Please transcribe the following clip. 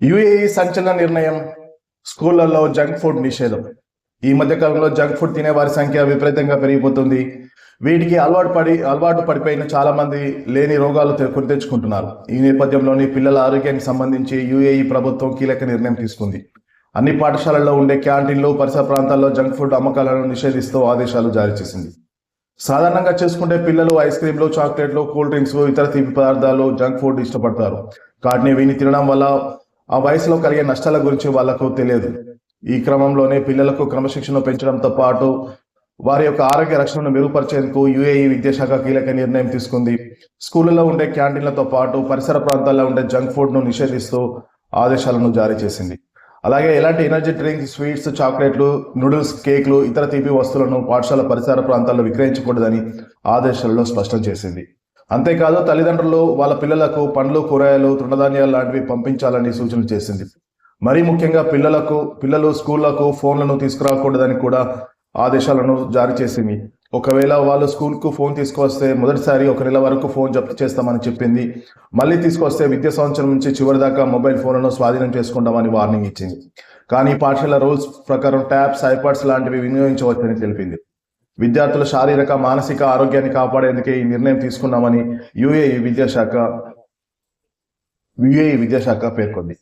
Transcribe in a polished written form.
UAE సంచలన నిర్ణయం. స్కూళ్లలో జంక్ ఫుడ్ నిషేధం. ఈ మధ్య కాలంలో జంక్ ఫుడ్ తినే వారి సంఖ్య విపరీతంగా పెరిగిపోతుంది. వీటికి అలవాటు పడిపోయిన చాలా మంది లేని రోగాలు కొని తెచ్చుకుంటున్నారు. ఈ నేపథ్యంలోని పిల్లల ఆరోగ్యానికి సంబంధించి యుఏఈ ప్రభుత్వం కీలక నిర్ణయం తీసుకుంది. అన్ని పాఠశాలల్లో ఉండే క్యాంటీన్లు, పరిసర ప్రాంతాల్లో జంక్ ఫుడ్ అమ్మకాలను నిషేధిస్తూ ఆదేశాలు జారీ చేసింది. సాధారణంగా చేసుకుంటే పిల్లలు ఐస్ క్రీమ్లు, చాక్లెట్లు, కూల్ డ్రింక్స్, ఇతర తీపి పదార్థాలు, జంక్ ఫుడ్ ఇష్టపడతారు. కానీ వీటిని తినడం వల్ల ఆ వయసులో కలిగే నష్టాల గురించి వాళ్లకు తెలియదు. ఈ క్రమంలోనే పిల్లలకు క్రమశిక్షణ పెంచడంతో పాటు వారి యొక్క ఆరోగ్య రక్షణను మెరుగుపరిచేందుకు యుఏఈ విద్యాశాఖ కీలక నిర్ణయం తీసుకుంది. స్కూళ్లలో ఉండే క్యాంటీన్లతో పాటు పరిసర ప్రాంతాల్లో ఉండే జంక్ ఫుడ్ ను నిషేధిస్తూ ఆదేశాలను జారీ చేసింది. అలాగే ఎలాంటి ఎనర్జీ డ్రింక్స్, స్వీట్స్, చాక్లెట్లు, నూడిల్స్, కేక్లు, ఇతర తీపి వస్తువులను పాఠశాల పరిసర ప్రాంతాల్లో విక్రయించకూడదని ఆదేశాలలో స్పష్టం చేసింది. అంతేకాదు తల్లిదండ్రులు వాళ్ళ పిల్లలకు పండ్లు, కూరగాయలు, తృణధాన్యాలు లాంటివి పంపించాలని సూచనలు చేసింది. మరీ ముఖ్యంగా పిల్లలు స్కూళ్లకు ఫోన్లను తీసుకురాకూడదని కూడా ఆదేశాలను జారీ చేసింది. ఒకవేళ వాళ్ళు స్కూల్కు ఫోన్ తీసుకొస్తే మొదటిసారి 1 నెల వరకు ఫోన్ జప్తు చేస్తామని చెప్పింది. మళ్ళీ తీసుకొస్తే విద్యా సంవత్సరం నుంచి చివరి దాకా మొబైల్ ఫోన్లను స్వాధీనం చేసుకుంటామని వార్నింగ్ ఇచ్చింది. కానీ పాఠశాల రూల్స్ ప్రకారం ట్యాబ్స్, ఐపాడ్స్ లాంటివి వినియోగించవచ్చని తెలిపింది. విద్యార్థుల శారీరక, మానసిక ఆరోగ్యాన్ని కాపాడేందుకే ఈ నిర్ణయం తీసుకున్నామని యుఏఈ విద్యాశాఖ పేర్కొంది.